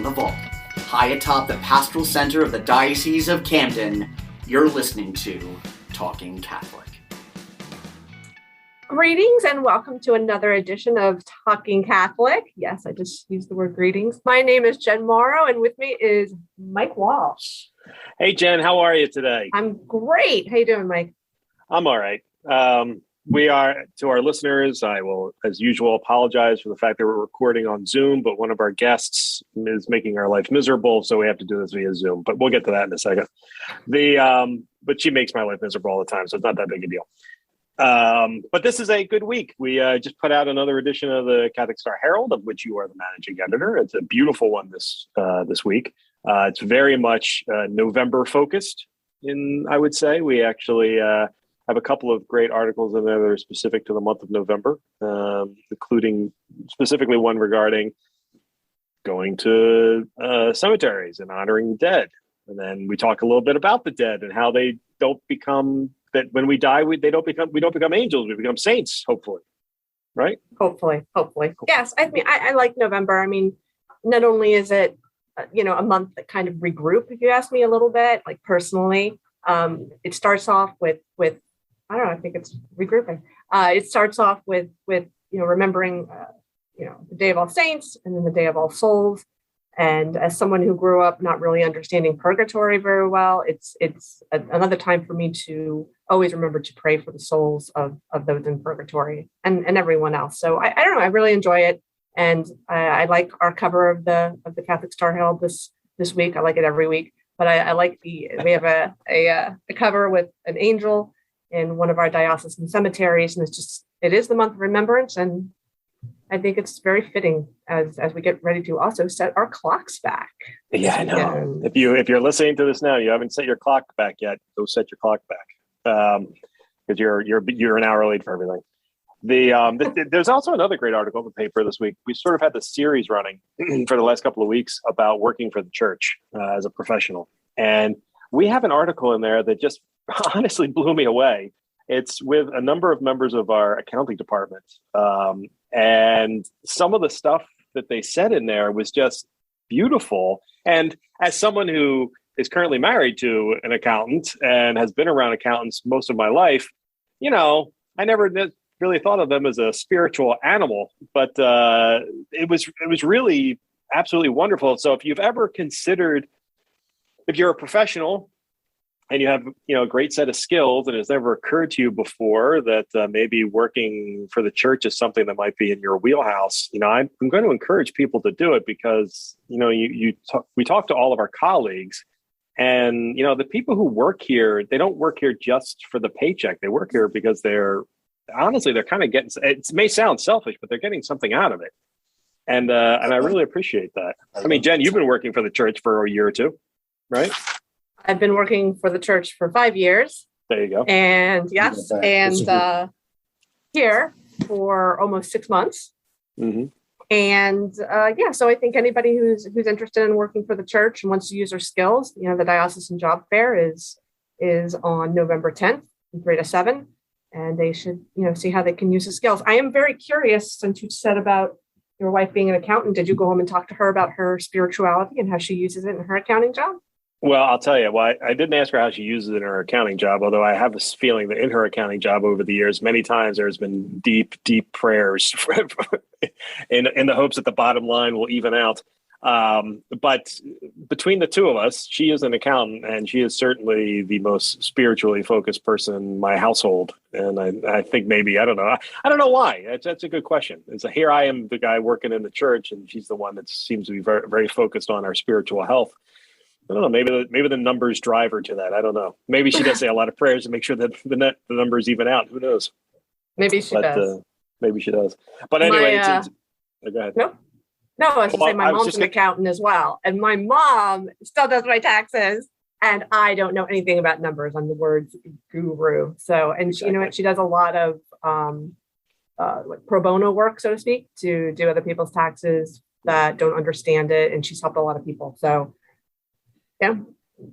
the vault, high atop the pastoral center of the Diocese of Camden, you're listening to Talking Catholic. Greetings and welcome to another edition of Talking Catholic. Yes, I just used the word greetings. My name is Jen Mauro, and with me is Mike Walsh. Hey, Jen, how are you today? I'm great. How you doing, Mike? I'm all right. We are, to our listeners, I will, as usual, apologize for the fact that we're recording on Zoom, but one of our guests is making our life miserable, so we have to do this via Zoom. But we'll get to that in a second. But she makes my life miserable all the time, so it's not that big a deal. But this is a good week. We just put out another edition of the Catholic Star Herald, of which you are the managing editor. It's a beautiful one this week. It's very much November focused. I would say we actually have a couple of great articles in there that are specific to the month of November, including specifically one regarding going to cemeteries and honoring the dead. And then we talk a little bit about the dead and how they don't become, that when we die, we don't become angels, we become saints, hopefully. Right? Hopefully. Cool. Yes. I mean, I like November. I mean, not only is it, a month that kind of regroup, if you ask me a little bit, like personally, it starts off with I don't know, I think it's regrouping. It starts off with remembering, the Day of All Saints and then the Day of All Souls. And as someone who grew up not really understanding purgatory very well, it's another time for me to always remember to pray for the souls of those in purgatory and everyone else. So I don't know, I really enjoy it. And I like our cover of the Catholic Star Herald this week. I like it every week, but I like we have a cover with an angel in one of our diocesan cemeteries, and it is the month of remembrance, and I think it's very fitting as we get ready to also set our clocks back. Yeah, I know. If you're listening to this now, you haven't set your clock back yet, go set your clock back, because you're an hour late for everything. There's also another great article in the paper this week. We sort of had this series running for the last couple of weeks about working for the church as a professional, and we have an article in there that just honestly blew me away. It's with a number of members of our accounting department. And some of the stuff that they said in there was just beautiful. And as someone who is currently married to an accountant and has been around accountants most of my life, I never really thought of them as a spiritual animal, but it was really absolutely wonderful. So if you've ever considered, if you're a professional and you have, a great set of skills, and it's never occurred to you before that maybe working for the church is something that might be in your wheelhouse, I'm going to encourage people to do it because, we talk to all of our colleagues, and, the people who work here, they don't work here just for the paycheck. They work here because they're kind of getting, it may sound selfish, but they're getting something out of it. And I really appreciate that. I mean, Jen, you've been working for the church for a year or two, right? I've been working for the church for 5 years. There you go. And yes, and here for almost 6 months. Mm-hmm. And so I think anybody who's interested in working for the church and wants to use their skills, the Diocesan Job Fair is on November 10th from 3 to 7. And they should, see how they can use the skills. I am very curious, since you said about your wife being an accountant, did you go home and talk to her about her spirituality and how she uses it in her accounting job? Well, I'll tell you, I didn't ask her how she uses it in her accounting job, although I have this feeling that in her accounting job over the years, many times there's been deep, deep prayers in the hopes that the bottom line will even out. But between the two of us, she is an accountant, and she is certainly the most spiritually focused person in my household. And I think maybe, I don't know why. That's a good question. Here I am, the guy working in the church, and she's the one that seems to be very, very focused on our spiritual health. I don't know. Maybe the numbers drive her to that. I don't know. Maybe she does say a lot of prayers to make sure that the numbers even out. Who knows? Maybe she does. Maybe she does. But anyway, go ahead. No, I was going to say my mom's an accountant as well, and my mom still does my taxes, and I don't know anything about numbers. I'm the words guru. So, and exactly. She does a lot of pro bono work, so to speak, to do other people's taxes that don't understand it, and she's helped a lot of people. So. Yeah,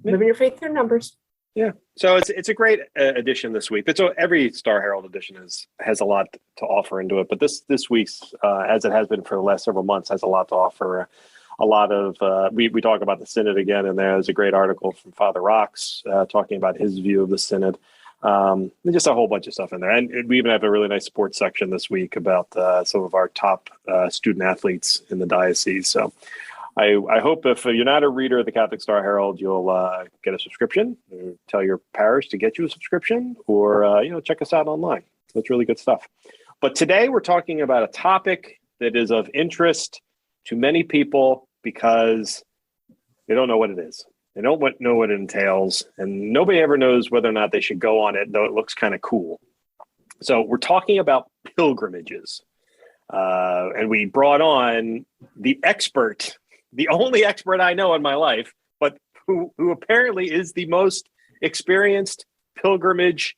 living your faith through numbers. Yeah, so it's a great edition this week. So every Star Herald edition has a lot to offer into it, but this week's, as it has been for the last several months, has a lot to offer a lot of, we talk about the Synod again, and there's a great article from Father Rocks talking about his view of the Synod. And just a whole bunch of stuff in there. And we even have a really nice sports section this week about some of our top student athletes in the diocese. So I hope if you're not a reader of the Catholic Star Herald, you'll get a subscription, or tell your parish to get you a subscription, or check us out online. That's really good stuff. But today we're talking about a topic that is of interest to many people because they don't know what it is. They don't know what it entails, and nobody ever knows whether or not they should go on it, though it looks kind of cool. So we're talking about pilgrimages. And we brought on the expert, the only expert I know in my life, but who apparently is the most experienced pilgrimage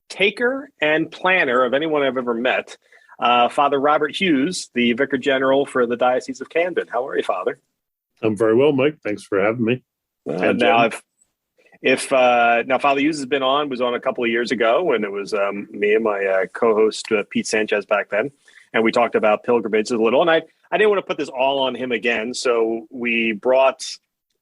taker and planner of anyone I've ever met, Father Robert Hughes, the Vicar General for the Diocese of Camden. How are you, Father? I'm very well, Mike. Thanks for having me. And now now Father Hughes was on a couple of years ago when it was me and my co-host Pete Sanchez back then. And we talked about pilgrimages a little, and I didn't want to put this all on him again. So we brought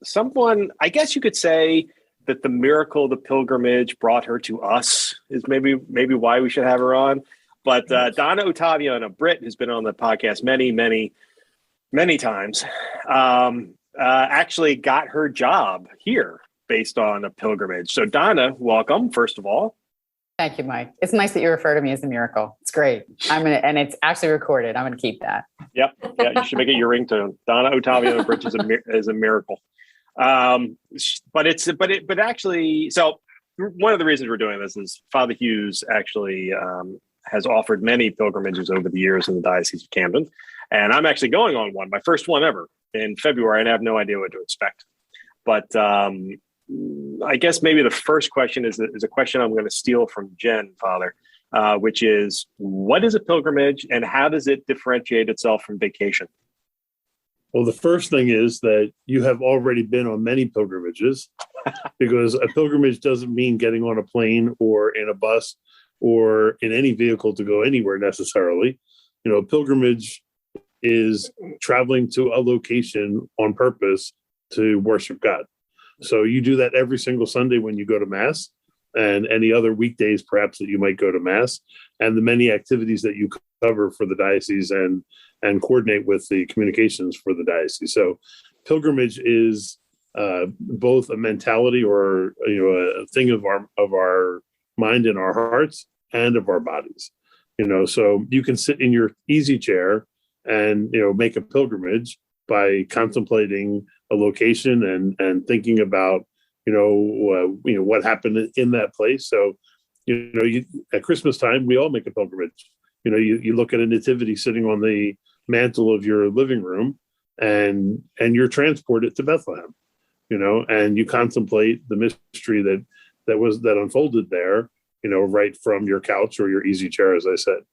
someone, I guess you could say that the miracle of the pilgrimage brought her to us is maybe why we should have her on. But Donna Ottaviano-Britt, who's been on the podcast many times, actually got her job here based on a pilgrimage. So Donna, welcome, first of all. Thank you, Mike. It's nice that you refer to me as a miracle. It's great. And it's actually recorded. I'm going to keep that. Yep. Yeah, you should make it your ringtone. Donna Ottaviano-Britt is a miracle. But actually, so one of the reasons we're doing this is Father Hughes actually has offered many pilgrimages over the years in the Diocese of Camden. And I'm actually going on one, my first one ever in February, and I have no idea what to expect. But I guess maybe the first question is a question I'm going to steal from Jen, Father, which is, what is a pilgrimage and how does it differentiate itself from vacation? Well, the first thing is that you have already been on many pilgrimages, because a pilgrimage doesn't mean getting on a plane or in a bus or in any vehicle to go anywhere necessarily. A pilgrimage is traveling to a location on purpose to worship God. So you do that every single Sunday when you go to Mass, and any other weekdays perhaps that you might go to Mass, and the many activities that you cover for the diocese and coordinate with the communications for the diocese. So pilgrimage is both a mentality or a thing of our mind and our hearts and of our bodies. So you can sit in your easy chair and make a pilgrimage by contemplating a location and thinking about what happened in that place. So at Christmas time we all make a pilgrimage. You look at a nativity sitting on the mantle of your living room, and you're transported to Bethlehem. And you contemplate the mystery that unfolded there. Right from your couch or your easy chair, as I said.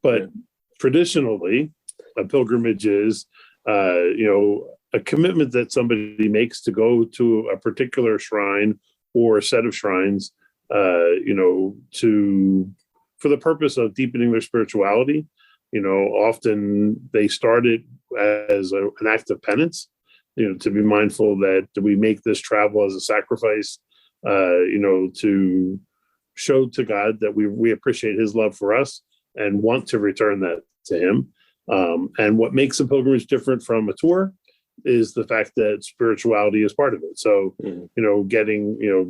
But traditionally, a pilgrimage is a commitment that somebody makes to go to a particular shrine or a set of shrines, for the purpose of deepening their spirituality. Often they start it as an act of penance, to be mindful that we make this travel as a sacrifice, to show to God that we appreciate his love for us and want to return that to him. And what makes a pilgrimage different from a tour is the fact that spirituality is part of it. So,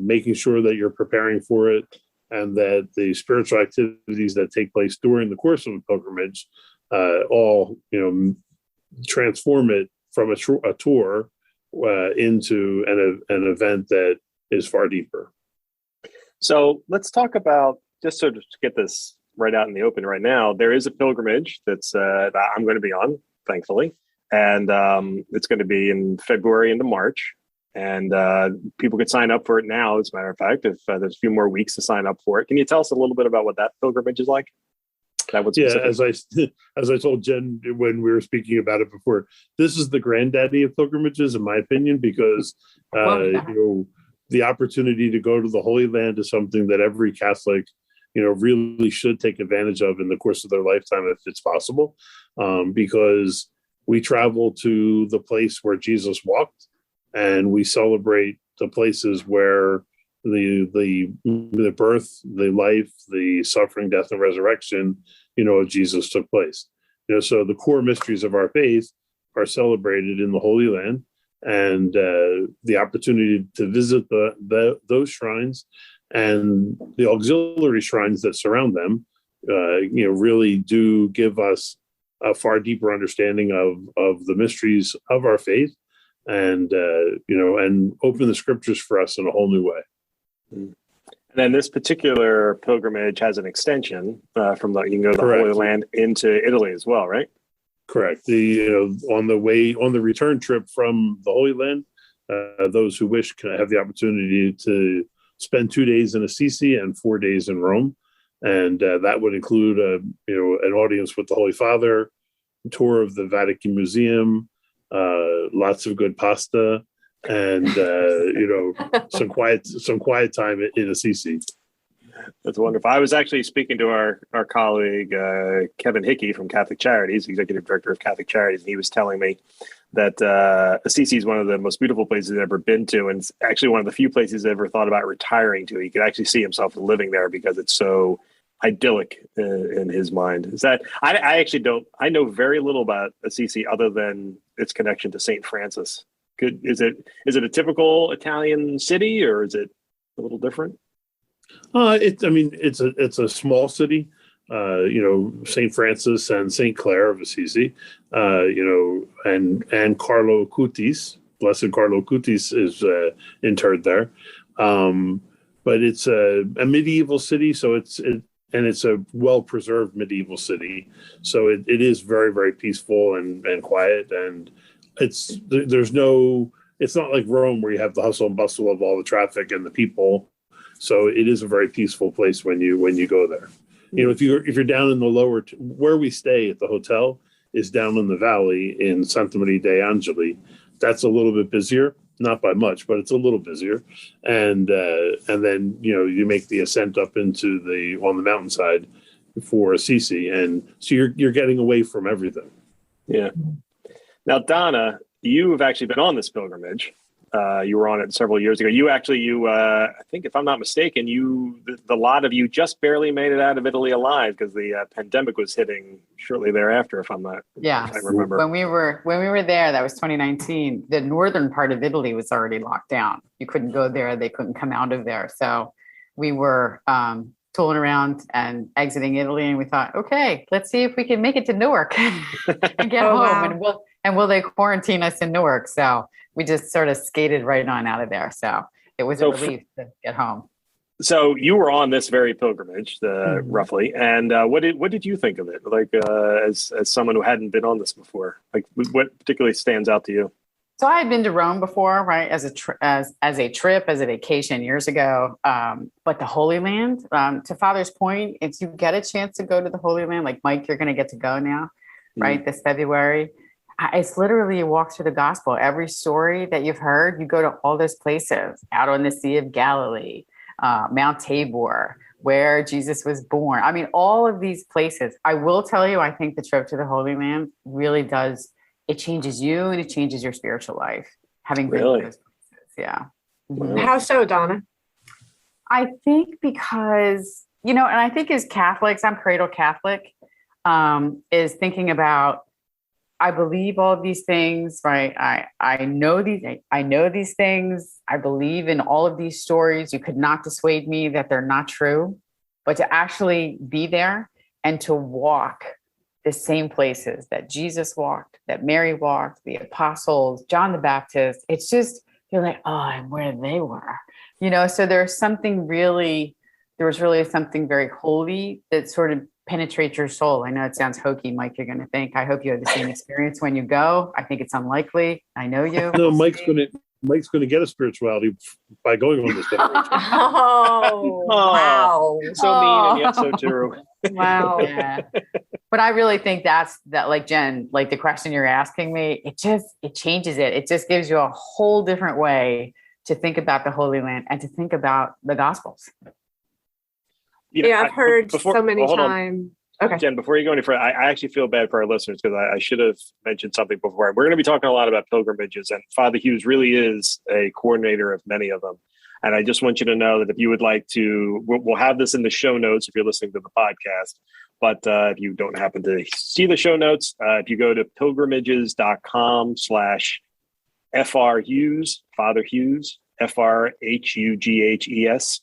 making sure that you're preparing for it, and that the spiritual activities that take place during the course of a pilgrimage all transform it from a tour into an event that is far deeper. So let's talk about, just sort of to get this right out in the open right now, there is a pilgrimage that I'm going to be on, thankfully. And it's going to be in February into March. And people could sign up for it now, as a matter of fact, if there's a few more weeks to sign up for it. Can you tell us a little bit about what that pilgrimage is like? As I told Jen when we were speaking about it before, this is the granddaddy of pilgrimages, in my opinion, because the opportunity to go to the Holy Land is something that every Catholic, really should take advantage of in the course of their lifetime if it's possible, because we travel to the place where Jesus walked, and we celebrate the places where the birth, the life, the suffering, death, and resurrection, of Jesus took place. So the core mysteries of our faith are celebrated in the Holy Land, and the opportunity to visit those shrines and the auxiliary shrines that surround them, really do give us a far deeper understanding of the mysteries of our faith, and and open the scriptures for us in a whole new way. And then this particular pilgrimage has an extension from you can go to the Correct. Holy Land into Italy as well, right? Correct. On the return trip from the Holy Land, those who wish can have the opportunity to spend 2 days in Assisi and 4 days in Rome, and that would include an audience with the Holy Father, tour of the Vatican Museum, lots of good pasta, and some quiet time in Assisi. That's wonderful. I was actually speaking to our colleague, Kevin Hickey from Catholic Charities, Executive Director of Catholic Charities, and he was telling me that Assisi is one of the most beautiful places he's ever been to, and it's actually one of the few places he's ever thought about retiring to. He could actually see himself living there because it's so idyllic in his mind. Is that I actually don't. I know very little about Assisi other than its connection to Saint Francis. Is it a typical Italian city, or is it a little different? It's a small city. Saint Francis and Saint Clare of Assisi, and Carlo Acutis, Blessed Carlo Acutis, is interred there. But it's a medieval city, so it's a well-preserved medieval city. So it is very, very peaceful and quiet, and it's not like Rome where you have the hustle and bustle of all the traffic and the people. So it is a very peaceful place when you go there. If you're down in the lower, where we stay at the hotel is down in the valley in Santa Maria dei Angeli. That's a little bit busier, not by much, but it's a little busier. And then you make the ascent up on the mountainside for Assisi, and so you're getting away from everything. Yeah. Now, Donna, you have actually been on this pilgrimage. You were on it several years ago. I think, if I'm not mistaken, the lot of you just barely made it out of Italy alive because the pandemic was hitting shortly thereafter. If I remember. When we were there, that was 2019. The northern part of Italy was already locked down. You couldn't go there. They couldn't come out of there. So we were tooling around and exiting Italy, and we thought, okay, let's see if we can make it to Newark and get home. Wow. And will they quarantine us in Newark? So we just sort of skated right on out of there. So it was a relief to get home. So you were on this very pilgrimage, roughly, and what did you think of it? Like as someone who hadn't been on this before, like what particularly stands out to you? So I had been to Rome before, right, as a trip, as a vacation years ago. But the Holy Land, to Father's point, if you get a chance to go to the Holy Land, like Mike, you're going to get to go now, right, this February. It's literally, you walk through the gospel. Every story that you've heard, you go to all those places, out on the Sea of Galilee, Mount Tabor, where Jesus was born. I mean, all of these places. I will tell you, I think the trip to the Holy Land really does, it changes you and it changes your spiritual life, having been to those places. Yeah. Wow. How so, Donna? I think because, and I think as Catholics, I'm cradle Catholic, is thinking about, I believe all of these things, right? I know these things. I believe in all of these stories. You could not dissuade me that they're not true, but to actually be there and to walk the same places that Jesus walked, that Mary walked, the apostles, John the Baptist, it's just, you're like, oh, I'm where they were, so there was really something very holy that sort of penetrates your soul. I know it sounds hokey, Mike, you're going to think. I hope you have the same experience when you go. I think it's unlikely. I know you. No, Mike's going to get a spirituality by going on this pilgrimage. Oh, wow. So mean and yet so true. Wow. Yeah. But I really think that like Jen, like the question you're asking me, it changes it. It just gives you a whole different way to think about the Holy Land and to think about the Gospels. Yeah, I've heard so many times. Okay. Jen, before you go any further, I actually feel bad for our listeners because I should have mentioned something before. We're going to be talking a lot about pilgrimages, and Father Hughes really is a coordinator of many of them. And I just want you to know that if you would like to, we'll have this in the show notes if you're listening to the podcast. But if you don't happen to see the show notes, if you go to pilgrimages.com/FR Hughes, Father Hughes, FRHUGHES,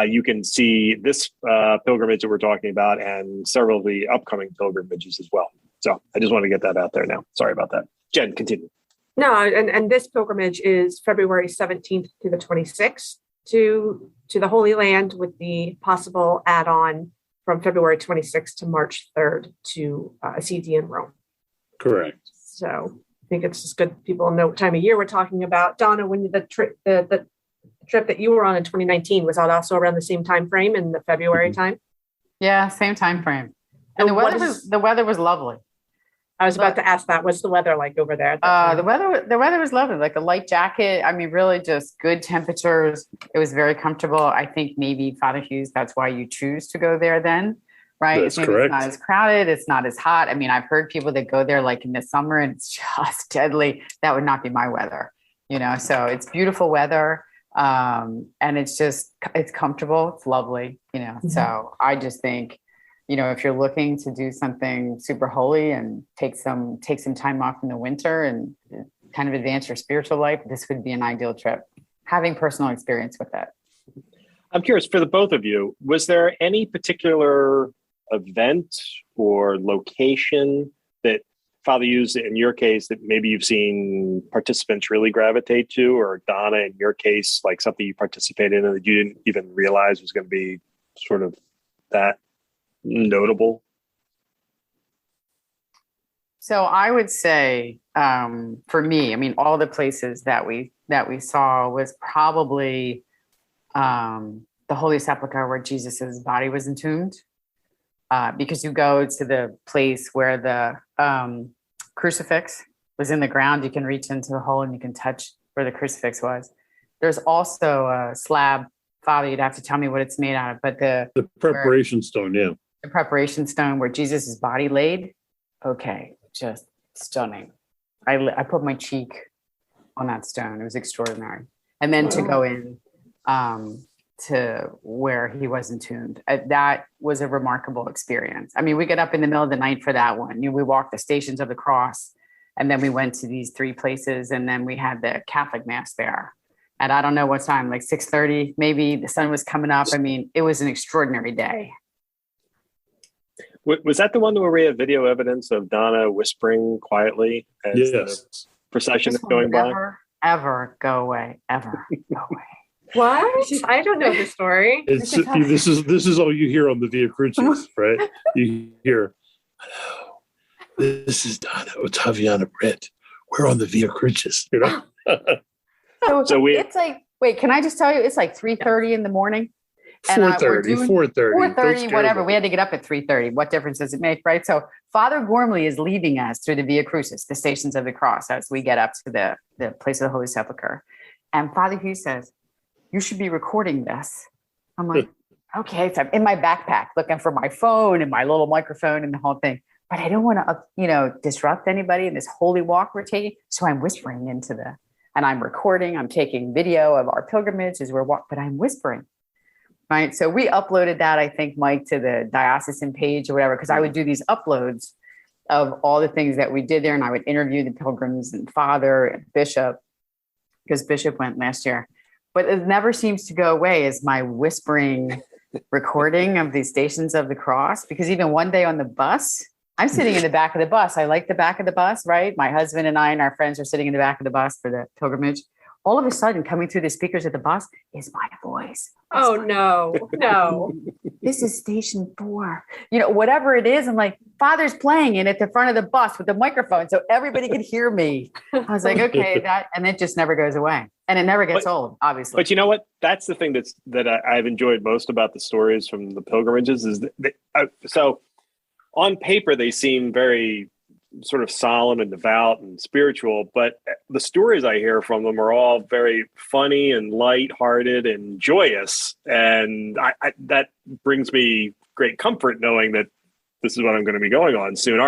you can see this pilgrimage that we're talking about and several of the upcoming pilgrimages as well. So I just want to get that out there now. Sorry about that. Jen, continue. No, and this pilgrimage is February 17th to the 26th to the Holy Land, with the possible add-on from February 26th to March 3rd to Assisi and Rome. Correct. So I think it's just good people know what time of year we're talking about. Donna, when the trip that you were on in 2019, was that also around the same time frame in the February time? Yeah, same time frame. And the weather was lovely. I was about to ask that. What's the weather like over there? The weather was lovely. Like a light jacket. I mean, really just good temperatures. It was very comfortable. I think maybe Father Hughes, that's why you choose to go there then, right? That's It's correct. not as crowded. It's not as hot. I mean, I've heard people that go there like in the summer and it's just deadly. That would not be my weather, so it's beautiful weather. And it's comfortable. It's lovely, Mm-hmm. So I just think, if you're looking to do something super holy and take some time off in the winter and kind of advance your spiritual life, this would be an ideal trip, having personal experience with it. I'm curious, for the both of you, was there any particular event or location that Father Hughes, in your case, that maybe you've seen participants really gravitate to, or Donna, in your case, like something you participated in that you didn't even realize was going to be sort of that notable? So I would say, for me, I mean, all the places that we saw was probably the Holy Sepulchre, where Jesus's body was entombed, because you go to the place where the crucifix was in the ground. You can reach into the hole and you can touch where the crucifix was. There's also a slab. Father, you'd have to tell me what it's made out of, but the preparation stone, yeah. The preparation stone where Jesus's body laid. Okay, just stunning. I put my cheek on that stone. It was extraordinary. And then to go in to where he was entombed, that was a remarkable experience. I mean, we got up in the middle of the night for that one. We walked the Stations of the Cross, and then we went to these 3 places, and then we had the Catholic Mass there. And I don't know what time, like 6:30, maybe the sun was coming up. I mean, it was an extraordinary day. Was that the one where we have video evidence of Donna whispering quietly as the procession is going by? Ever go away. Ever go away. What? I don't know the story. This is all you hear on the Via Crucis, right? You hear, "Hello, this is Donna Ottaviano-Britt. We're on the Via Crucis." So it's like, wait, can I just tell you? It's like 3:30 in the morning. 4:30, whatever. We had to get up at 3:30. What difference does it make, right? So Father Gormley is leading us through the Via Crucis, the Stations of the Cross, as we get up to the place of the Holy Sepulchre. And Father Hughes says, "You should be recording this." I'm like, okay. So I'm in my backpack looking for my phone and my little microphone and the whole thing. But I don't want to, disrupt anybody in this holy walk we're taking. So I'm whispering and I'm recording. I'm taking video of our pilgrimage as we're walking, but I'm whispering. Right. So we uploaded that, I think, Mike, to the diocesan page or whatever, because I would do these uploads of all the things that we did there. And I would interview the pilgrims and Father and Bishop, because Bishop went last year. But it never seems to go away, is my whispering recording of the Stations of the Cross. Because even one day on the bus, I'm sitting in the back of the bus. I like the back of the bus, right? My husband and I and our friends are sitting in the back of the bus for the pilgrimage. All of a sudden, coming through the speakers of the bus is my voice. Oh, no. This is station 4. Whatever it is. I'm like, Father's playing it at the front of the bus with the microphone so everybody could hear me. I was like, okay, and it just never goes away. And it never gets old, obviously. But you know what? That's the thing that I've enjoyed most about the stories from the pilgrimages is that so on paper, they seem very sort of solemn and devout and spiritual, but the stories I hear from them are all very funny and lighthearted and joyous. And that brings me great comfort knowing that this is what I'm going to be going on soon.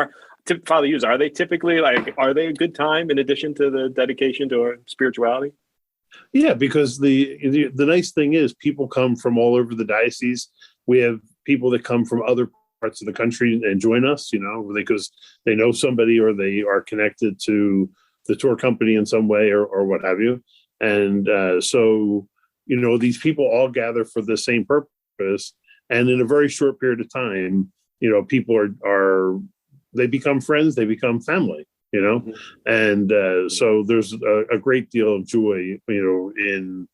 Father Hughes, are they typically are they a good time in addition to the dedication to our spirituality? Yeah, because the nice thing is people come from all over the diocese. We have people that come from other parts of the country and join us, because they know somebody or they are connected to the tour company in some way or what have you. And so, these people all gather for the same purpose. And in a very short period of time, people they become friends, they become family, Mm-hmm. and so there's a great deal of joy, in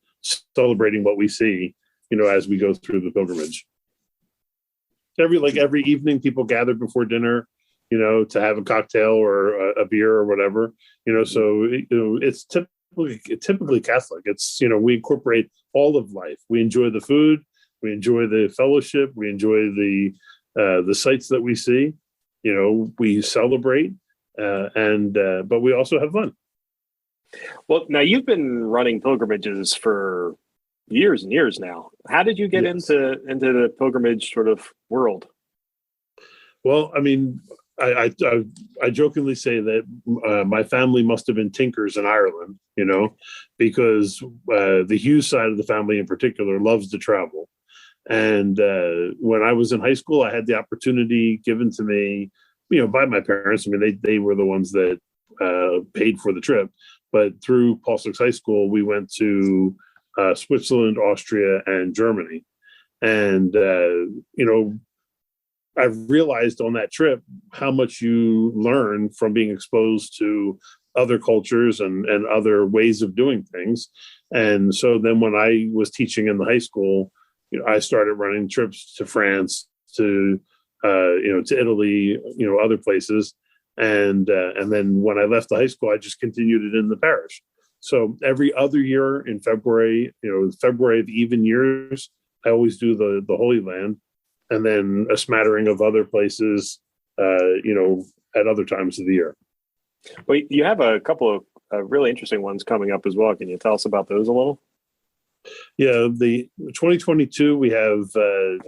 celebrating what we see, as we go through the pilgrimage. Every evening, people gather before dinner, to have a cocktail or a beer or whatever, so it's typically Catholic. It's, we incorporate all of life. We enjoy the food, we enjoy the fellowship, we enjoy the sights that we see, we celebrate, but we also have fun. Well, now you've been running pilgrimages for years and years now. How did you get into the pilgrimage sort of world? Well, I mean, I jokingly say that my family must have been tinkers in Ireland, because the Hughes side of the family in particular loves to travel. And when I was in high school, I had the opportunity given to me, by my parents. I mean, they were the ones that paid for the trip. But through Paul VI High School, we went to Switzerland, Austria, and Germany. And, I realized on that trip how much you learn from being exposed to other cultures and other ways of doing things. And so then when I was teaching in the high school, I started running trips to France, to Italy, other places. And then when I left the high school, I just continued it in the parish. So every other year in February, February of even years, I always do the Holy Land, and then a smattering of other places, at other times of the year. Well, you have a couple of really interesting ones coming up as well. Can you tell us about those a little? Yeah, the 2022 we have the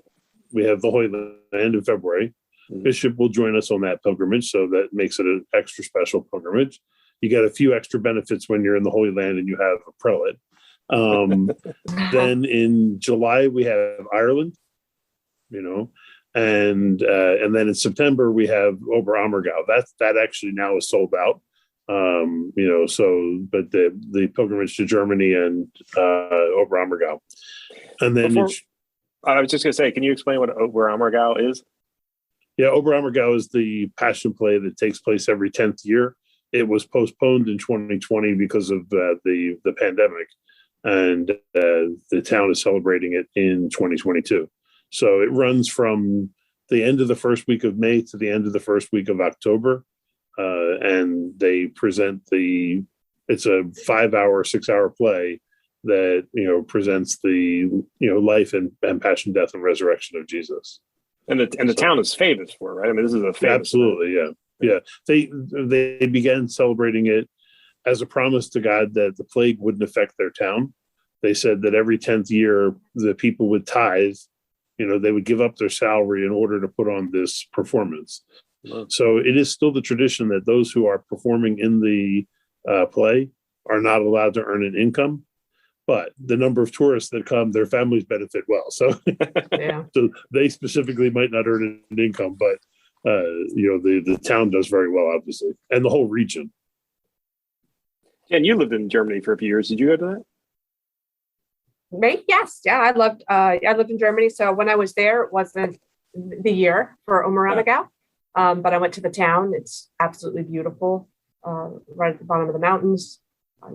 Holy Land in February. Mm-hmm. Bishop will join us on that pilgrimage, so that makes it an extra special pilgrimage. You get a few extra benefits when you're in the Holy Land and you have a prelate. Then in July we have Ireland, and then in September we have Oberammergau. That actually now is sold out. But the pilgrimage to Germany and Oberammergau. And then I was just going to say, can you explain what Oberammergau is? Yeah, Oberammergau is the Passion play that takes place every 10th year. It was postponed in 2020 because of the pandemic, and the town is celebrating it in 2022. So it runs from the end of the first week of May to the end of the first week of October. And they present it's a 5-hour, 6-hour play that, presents the, life and passion, death, and resurrection of Jesus. And the town is famous for it, right? I mean, this is a famous. Absolutely. Yeah. Yeah. They began celebrating it as a promise to God that the plague wouldn't affect their town. They said that every 10th year, the people would tithe, they would give up their salary in order to put on this performance. So it is still the tradition that those who are performing in the play are not allowed to earn an income, but the number of tourists that come, their families benefit well. So, so they specifically might not earn an income, but the town does very well, obviously, and the whole region. And you lived in Germany for a few years. Did you go to that? Me? Yes. Yeah, I lived in Germany. So when I was there, it wasn't the year for Oberammergau. But I went to the town. It's absolutely beautiful, right at the bottom of the mountains.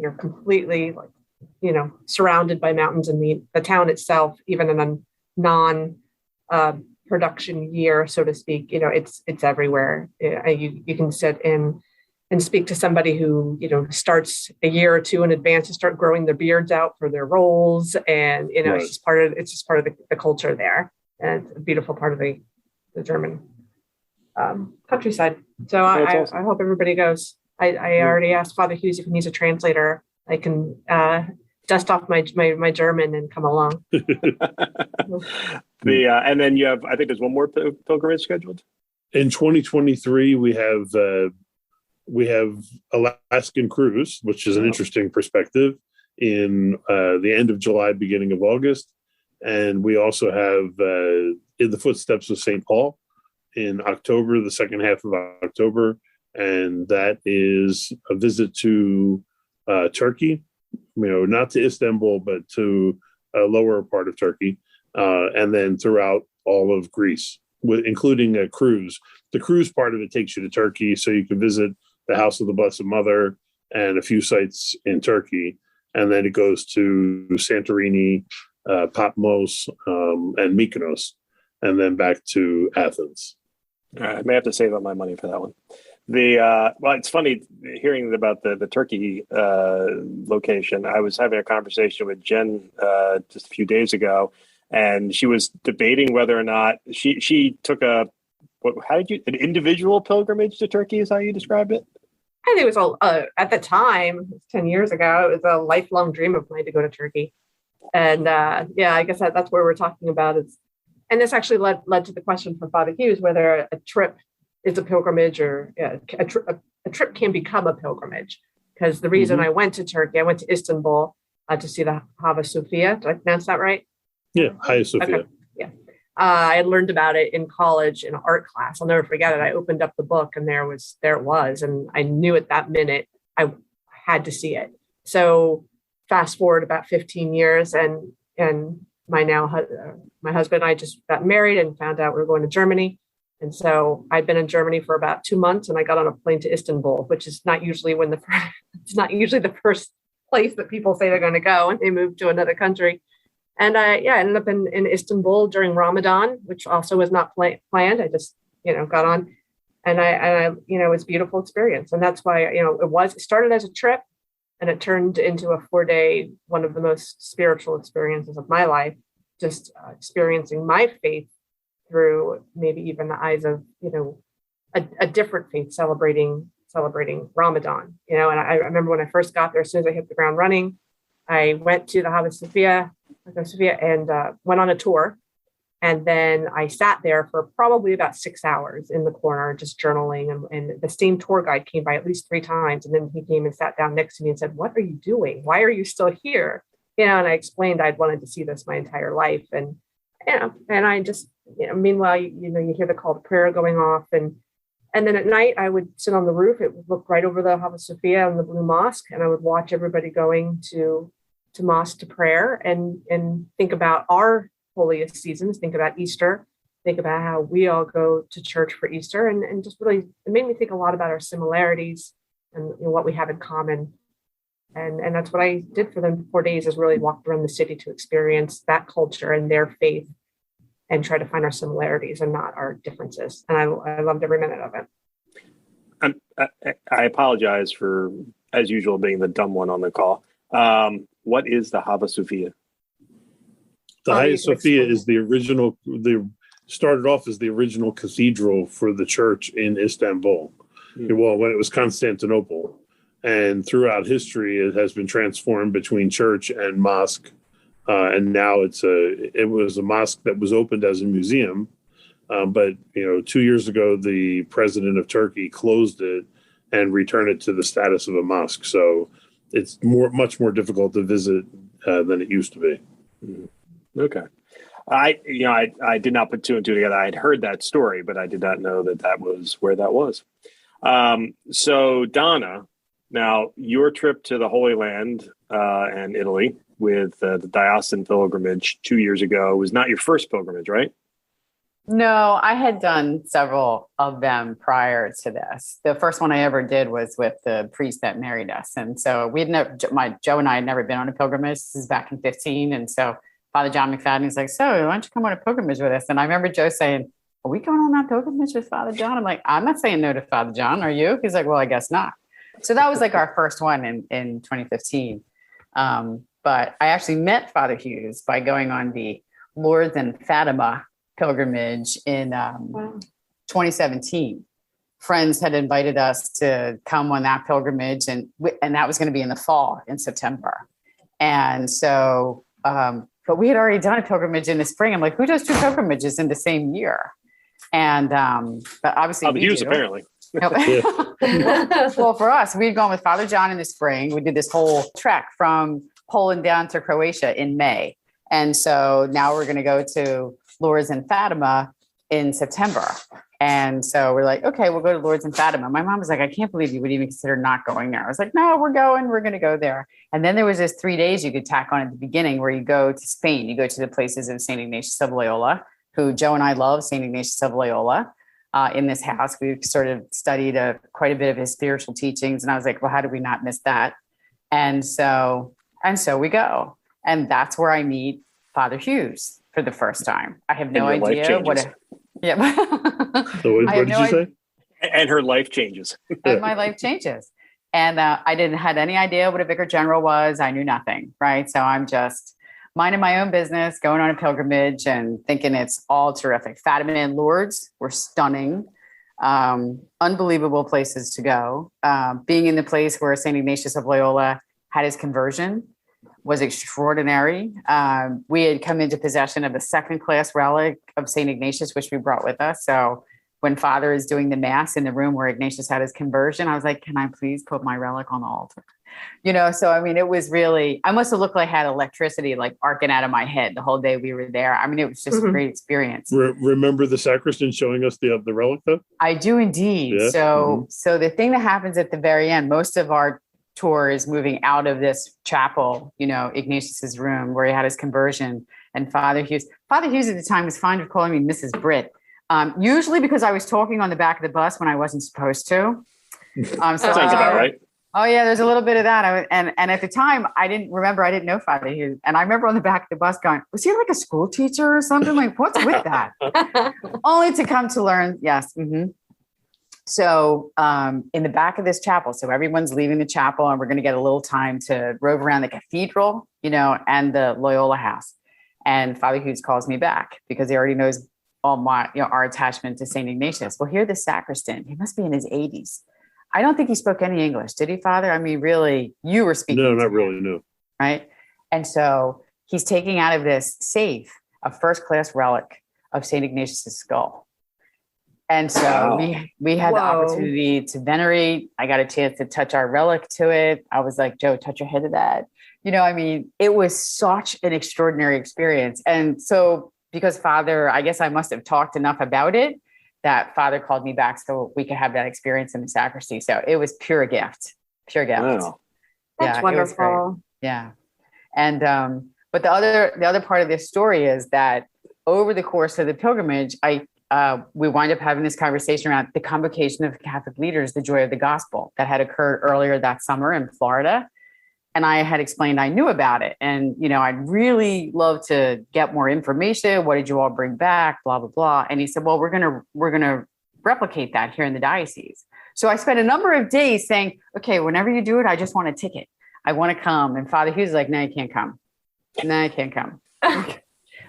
You're completely surrounded by mountains, and the town itself, even in a non-production year, so to speak, it's everywhere. You can sit in and speak to somebody who, starts a year or two in advance to start growing their beards out for their roles. And, right. It's just part of the culture there. And it's a beautiful part of the German countryside. So awesome. I hope everybody goes. I already asked Father Hughes if he needs a translator. I can dust off my German and come along. And then you have, I think there's one more pilgrimage scheduled. In 2023, we have Alaskan cruise, which is an interesting perspective, in the end of July, beginning of August. And we also have In the Footsteps of St. Paul in October, the second half of October. And that is a visit to Turkey, not to Istanbul, but to a lower part of Turkey. And then throughout all of Greece, including a cruise. The cruise part of it takes you to Turkey, so you can visit the House of the Blessed Mother and a few sites in Turkey. And then it goes to Santorini, Patmos, and Mykonos, and then back to Athens. I may have to save up my money for that one. Well, it's funny hearing about the Turkey location. I was having a conversation with Jen just a few days ago, and she was debating whether or not she took an individual pilgrimage to Turkey, is how you described it? I think it was at the time, 10 years ago, it was a lifelong dream of mine to go to Turkey. And I guess that's where we're talking about is, and this actually led to the question for Father Hughes, whether a trip is a pilgrimage or a trip can become a pilgrimage. Because the reason I went to Turkey, I went to Istanbul to see the Hagia Sophia. Did I pronounce that right? Yeah, Hagia Sophia. Okay. Yeah. I had learned about it in college in an art class. I'll never forget it. I opened up the book and there it was. And I knew at that minute I had to see it. So fast forward about 15 years and my husband and I just got married and found out we were going to Germany. And so I'd been in Germany for about 2 months and I got on a plane to Istanbul, which is not usually it's not usually the first place that people say they're going to go when they move to another country. And I ended up in Istanbul during Ramadan, which also was not planned. I just, got on and I it was a beautiful experience. And that's why, it started as a trip and it turned into a 4-day, one of the most spiritual experiences of my life, just experiencing my faith through maybe even the eyes of, a different faith celebrating Ramadan, and I remember when I first got there, as soon as I hit the ground running, I went to the Hagia Sophia and went on a tour. And then I sat there for probably about 6 hours in the corner, just journaling. And the same tour guide came by at least 3 times. And then he came and sat down next to me and said, "What are you doing? Why are you still here?" And I explained I'd wanted to see this my entire life. And I just, meanwhile, you hear the call to prayer going off. And then at night I would sit on the roof. It would look right over the Hagia Sophia and the Blue Mosque. And I would watch everybody going to mosque to prayer and think about our holiest seasons, think about Easter, think about how we all go to church for Easter, and just really, it made me think a lot about our similarities and what we have in common. And that's what I did for them 4 days, is really walked around the city to experience that culture and their faith and try to find our similarities and not our differences. And I loved every minute of it. I apologize for, as usual, being the dumb one on the call. What is the Hagia Sophia? The Hagia Sophia is started off as the original cathedral for the church in Istanbul. Well, when it was Constantinople. And throughout history, it has been transformed between church and mosque. And now it was a mosque that was opened as a museum. But 2 years ago, the president of Turkey closed it and returned it to the status of a mosque. So it's much more difficult to visit than it used to be. Okay. I did not put 2 and 2 together. I had heard that story, but I did not know that was where that was. So Donna, now your trip to the Holy Land and Italy with the diocesan pilgrimage 2 years ago was not your first pilgrimage, right? No, I had done several of them prior to this. The first one I ever did was with the priest that married us. And so Joe and I had never been on a pilgrimage. This is back in 2015. And so Father John McFadden is like, "So why don't you come on a pilgrimage with us?" And I remember Joe saying, "Are we going on that pilgrimage with Father John?" I'm like, "I'm not saying no to Father John. Are you?" He's like, "Well, I guess not." So that was like our first one in 2015. But I actually met Father Hughes by going on the Lourdes and Fatima pilgrimage in 2017. Friends had invited us to come on that pilgrimage, and that was going to be in the fall, in September. And so, but we had already done a pilgrimage in the spring. I'm like, who does 2 pilgrimages in the same year? And but obviously we Hughes do. apparently. Well, for us, we'd gone with Father John in the spring. We did this whole trek from Poland down to Croatia in May. And so now we're going to go to Lourdes and Fatima in September. And so we're like, okay, we'll go to Lourdes and Fatima. My mom was like, I can't believe you would even consider not going there. I was like, no, we're going to go there. And then there was this 3 days you could tack on at the beginning where you go to Spain. You go to the places of St. Ignatius of Loyola, who Joe and I love, St. Ignatius of Loyola. In this house, we've sort of studied quite a bit of his spiritual teachings. And I was like, well, how did we not miss that? And so we go. And that's where I meet Father Hughes for the first time. I have no idea what So what did you say? And her life changes. And my life changes. And I didn't had any idea what a vicar general was. I knew nothing, right? So I'm just minding my own business, going on a pilgrimage and thinking it's all terrific. Fatima and Lourdes were stunning, unbelievable places to go. Being in the place where St. Ignatius of Loyola had his conversion was extraordinary. We had come into possession of a second-class relic of St. Ignatius, which we brought with us. So when Father is doing the Mass in the room where Ignatius had his conversion, I was like, can I please put my relic on the altar? So, I mean, it was really, I must have looked like I had electricity like arcing out of my head the whole day we were there. I mean, it was just a great experience. Remember the sacristan showing us the relic though? I do indeed. Yeah. So the thing that happens at the very end, most of our tour is moving out of this chapel, Ignatius's room where he had his conversion, and Father Hughes at the time was fond of calling me Mrs. Britt. Usually because I was talking on the back of the bus when I wasn't supposed to. Sounds about right. Oh yeah, there's a little bit of that. And at the time, I didn't know Father Hughes. And I remember on the back of the bus going, was he like a school teacher or something? Like, what's with that? Only to come to learn, yes. Mm-hmm. So in the back of this chapel, so everyone's leaving the chapel and we're going to get a little time to rove around the cathedral, and the Loyola house. And Father Hughes calls me back because he already knows all my, our attachment to St. Ignatius. Well, here the sacristan, he must be in his 80s. I don't think he spoke any English. Did he, Father? I mean, really, you were speaking. No, not really, no. Right? And so he's taking out of this safe a first-class relic of St. Ignatius' skull. And so we had the opportunity to venerate. I got a chance to touch our relic to it. I was like, Joe, touch your head to that. It was such an extraordinary experience. And so because Father, I guess I must have talked enough about it, that Father called me back so we could have that experience in the sacristy. So it was pure gift. Wow. That's wonderful. Yeah. And, but the other part of this story is that over the course of the pilgrimage, we wind up having this conversation around the convocation of Catholic leaders, the joy of the gospel that had occurred earlier that summer in Florida. And I had explained I knew about it. And, I'd really love to get more information. What did you all bring back? Blah, blah, blah. And he said, well, we're going to replicate that here in the diocese. So I spent a number of days saying, okay, whenever you do it, I just want a ticket. I want to come. And Father Hughes is like, no, you can't come. No, you can't come.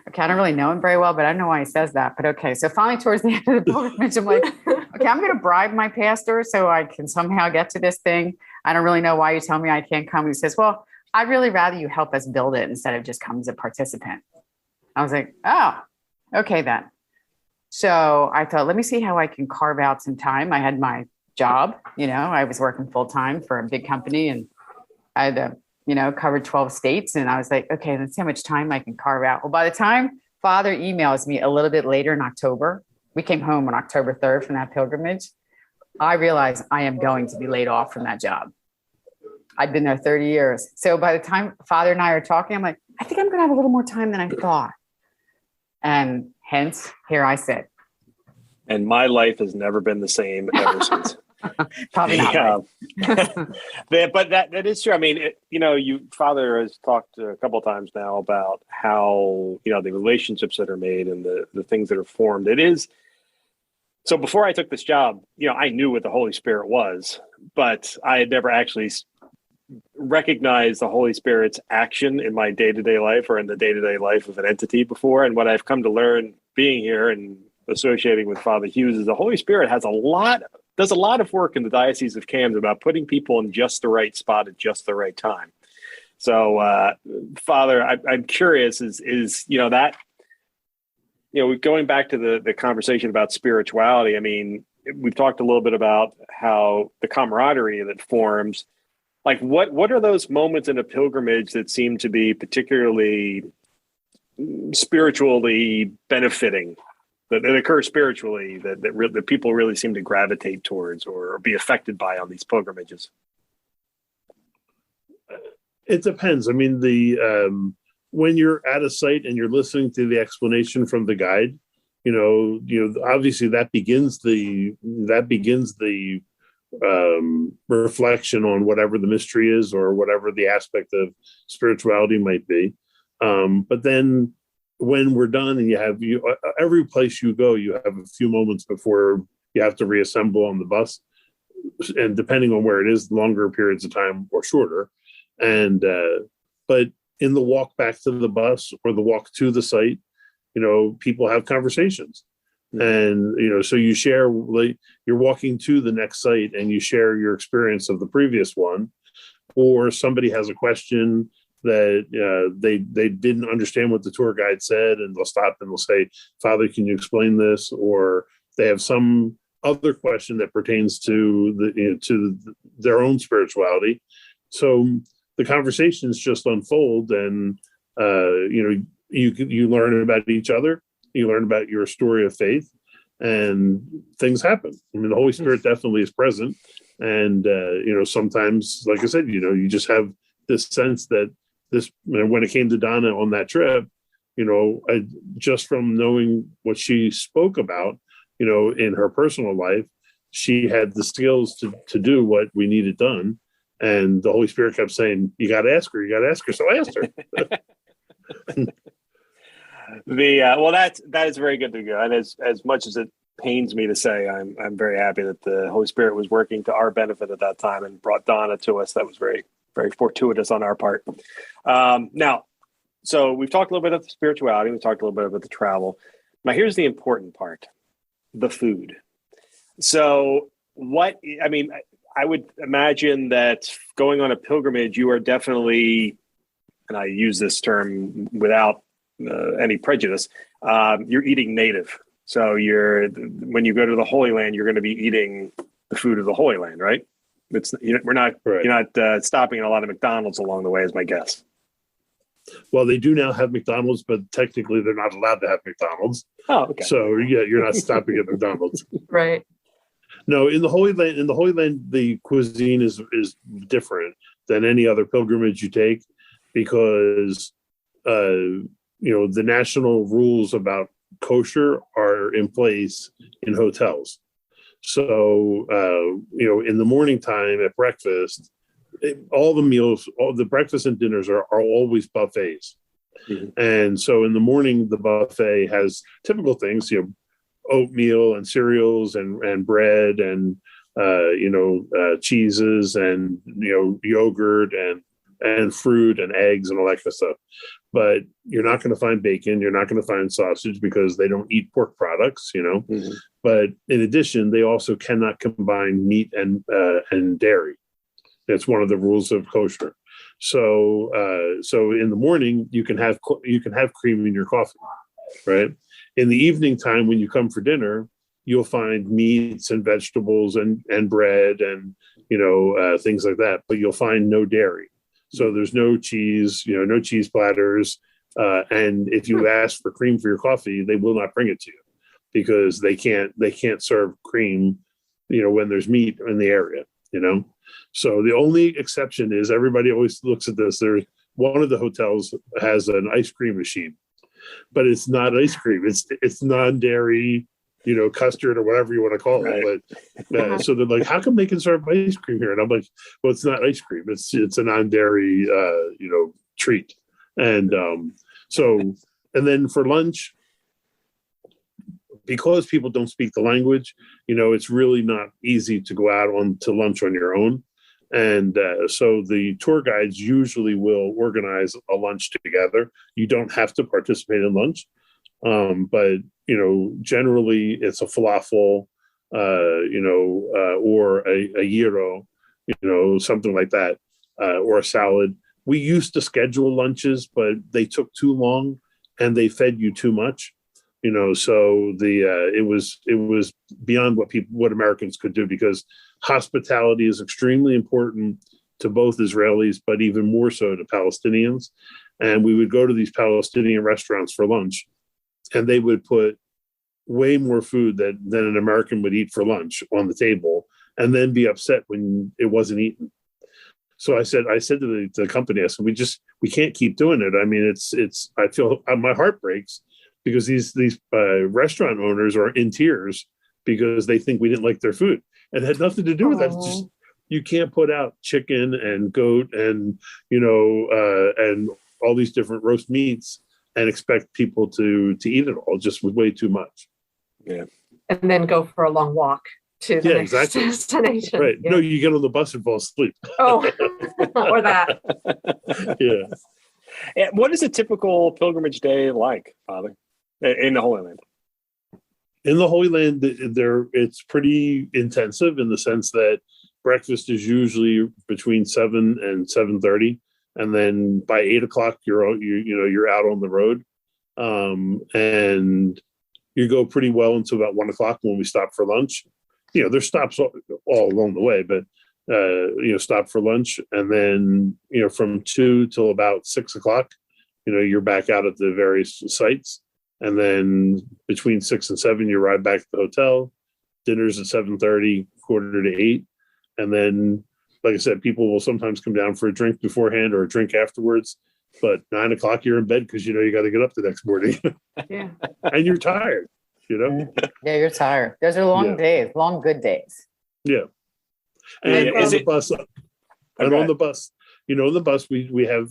Okay, I don't really know him very well, but I don't know why he says that. But okay. So finally towards the end of the pilgrimage, I'm like, okay, I'm going to bribe my pastor so I can somehow get to this thing. I don't really know why you tell me I can't come. He says, well, I'd really rather you help us build it instead of just come as a participant. I was like, oh, okay then. So I thought, let me see how I can carve out some time. I had my job, I was working full time for a big company and I had covered 12 states. And I was like, okay, let's see how much time I can carve out. Well, by the time Father emails me a little bit later in October, we came home on October 3rd from that pilgrimage. I realized I am going to be laid off from that job. I'd been there 30 years. So by the time Father and I are talking, I'm like, I think I'm going to have a little more time than I thought. And hence, here I sit. And my life has never been the same ever since. Probably not. But that is true. I mean, Father has talked a couple of times now about how, the relationships that are made and the things that are formed. It is. So before I took this job, I knew what the Holy Spirit was, but I had never actually recognized the Holy Spirit's action in my day-to-day life or in the day-to-day life of an entity before. And what I've come to learn being here and associating with Father Hughes is the Holy Spirit does a lot of work in the Diocese of Camden about putting people in just the right spot at just the right time. So, Father, I'm curious, is that going back to the conversation about spirituality, I mean, we've talked a little bit about how the camaraderie that forms. Like, what are those moments in a pilgrimage that seem to be particularly spiritually benefiting, that occur spiritually, that people really seem to gravitate towards or be affected by on these pilgrimages? It depends. I mean, when you're at a site and you're listening to the explanation from the guide, obviously that begins the reflection on whatever the mystery is or whatever the aspect of spirituality might be. But then when we're done and every place you go, you have a few moments before you have to reassemble on the bus. And depending on where it is, longer periods of time or shorter. And, but in the walk back to the bus or the walk to the site, people have conversations. And, so you share, like, you're walking to the next site and you share your experience of the previous one, or somebody has a question that they didn't understand what the tour guide said, and they'll stop and they'll say, "Father, can you explain this?" Or they have some other question that pertains to their own spirituality. So the conversations just unfold, and you learn about each other. You learn about your story of faith, and things happen. I mean, the Holy Spirit definitely is present, and sometimes, like I said, you just have this sense that when it came to Donna on that trip, just from knowing what she spoke about, in her personal life, she had the skills to do what we needed done, and the Holy Spirit kept saying, "You got to ask her. You got to ask her." So I asked her. That is very good to go. And as much as it pains me to say, I'm very happy that the Holy Spirit was working to our benefit at that time and brought Donna to us. That was very, very fortuitous on our part. Now, so we've talked a little bit about the spirituality. We've talked a little bit about the travel. Now, here's the important part: the food. So, I would imagine that going on a pilgrimage, you are definitely, and I use this term without any prejudice, you're eating native. So when you go to the Holy Land, you're going to be eating the food of the Holy Land, right? You're not stopping at a lot of McDonald's along the way, is my guess. Well, they do now have McDonald's, but technically they're not allowed to have McDonald's. Oh, okay. So yeah, you're not stopping at McDonald's. Right. No, in the Holy Land, the cuisine is different than any other pilgrimage you take, because the national rules about kosher are in place in hotels. So, in the morning time at breakfast, all the meals, all the breakfast and dinners are always buffets. Mm-hmm. And so in the morning, the buffet has typical things, oatmeal and cereals and bread and, cheeses and, yogurt and fruit and eggs and all that kind of stuff. But you're not going to find bacon. You're not going to find sausage because they don't eat pork products, Mm-hmm. But in addition, they also cannot combine meat and dairy. That's one of the rules of kosher. So in the morning, you can have cream in your coffee, right? In the evening time, when you come for dinner, you'll find meats and vegetables and bread and things like that. But you'll find no dairy. So there's no cheese, no cheese platters. And if you ask for cream for your coffee, they will not bring it to you because they can't serve cream, when there's meat in the area, So the only exception is, everybody always looks at this. One of the hotels has an ice cream machine, but it's not ice cream. It's non-dairy, custard or whatever you want to call it. Right. But so they're like, how come they can serve ice cream here? And I'm like, well, it's not ice cream. It's a non-dairy, treat. And and then for lunch, because people don't speak the language, it's really not easy to go out to lunch on your own. And so the tour guides usually will organize a lunch together. You don't have to participate in lunch. But, generally it's a falafel, or a gyro, something like that, or a salad. We used to schedule lunches, but they took too long and they fed you too much. So it was beyond what Americans could do, because hospitality is extremely important to both Israelis, but even more so to Palestinians. And we would go to these Palestinian restaurants for lunch, and they would put way more food than an American would eat for lunch on the table, and then be upset when it wasn't eaten. So I said to the company, I said, we can't keep doing it. I mean, I feel my heart breaks, because these restaurant owners are in tears because they think we didn't like their food. It had nothing to do with that. It's just, you can't put out chicken and goat and and all these different roast meats and expect people to eat it all. Just was way too much. Yeah. And then go for a long walk to the next destination. Right. Yeah. No, you get on the bus and fall asleep. Oh, or that. Yeah. And what is a typical pilgrimage day like, Father, in the Holy Land? In the Holy Land, it's pretty intensive in the sense that breakfast is usually between 7 and 7:30, and then by 8 o'clock you're out on the road, and you go pretty well until about 1 o'clock when we stop for lunch. There's stops all along the way, but stop for lunch, and then from 2 till about 6 o'clock, you're back out at the various sites. And then between 6 and 7, you ride back to the hotel. Dinner's at 7:30, 7:45, and then, like I said, people will sometimes come down for a drink beforehand or a drink afterwards. But 9 o'clock, you're in bed because you got to get up the next morning. Yeah, and you're tired. Yeah, you're tired. Those are long days, long good days. Yeah, and on the bus, on the bus, we have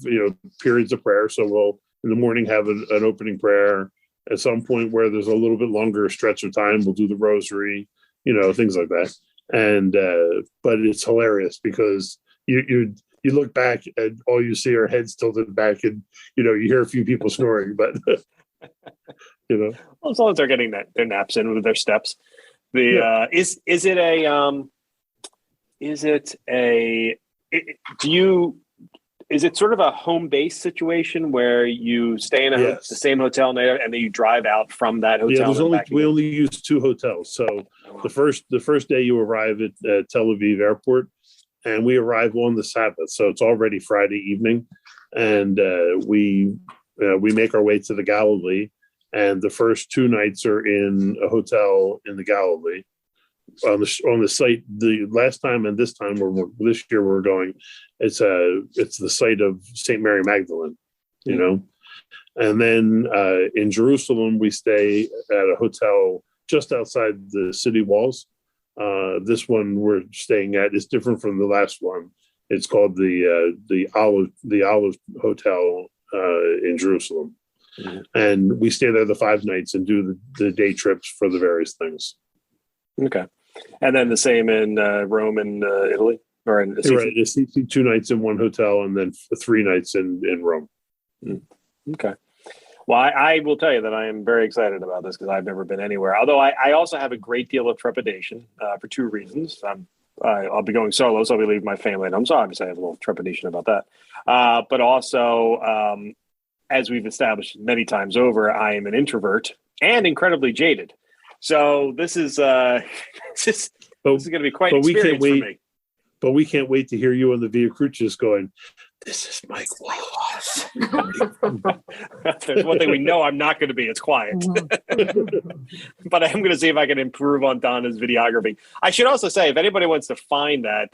periods of prayer. So we'll in the morning have an opening prayer. At some point where there's a little bit longer stretch of time, we'll do the rosary, things like that. And but it's hilarious because you look back and all you see are heads tilted back, and you hear a few people snoring, but well, as long as they're getting their naps in with their steps. Is it sort of a home base situation where you stay in the same hotel and then you drive out from that hotel? Yeah, we only use 2 hotels. So the first day you arrive at Tel Aviv airport, and we arrive on the Sabbath. So it's already Friday evening, and we make our way to the Galilee, and the first 2 nights are in a hotel in the Galilee. On the site, the last time and this time this year we're going, it's the site of St. Mary Magdalene, and then in Jerusalem we stay at a hotel just outside the city walls. This one we're staying at is different from the last one. It's called the Olive Hotel in Jerusalem, and we stay there the 5 nights and do the day trips for the various things. Okay. And then the same in Rome and Italy, or in Assisi? Right, Assisi, 2 nights in one hotel, and then 3 nights in Rome. Okay. Well, I will tell you that I am very excited about this because I've never been anywhere. Although I also have a great deal of trepidation for 2 reasons. I'll be going solo, so I'll be leaving my family at home. So obviously I have a little trepidation about that. But also, as we've established many times over, I am an introvert and incredibly jaded. So this is going to be quite an experience for me. But we can't wait to hear you on the Via Crucis going, "This is Mike Walsh." There's one thing we know I'm not going to be. It's quiet. But I am going to see if I can improve on Donna's videography. I should also say, if anybody wants to find that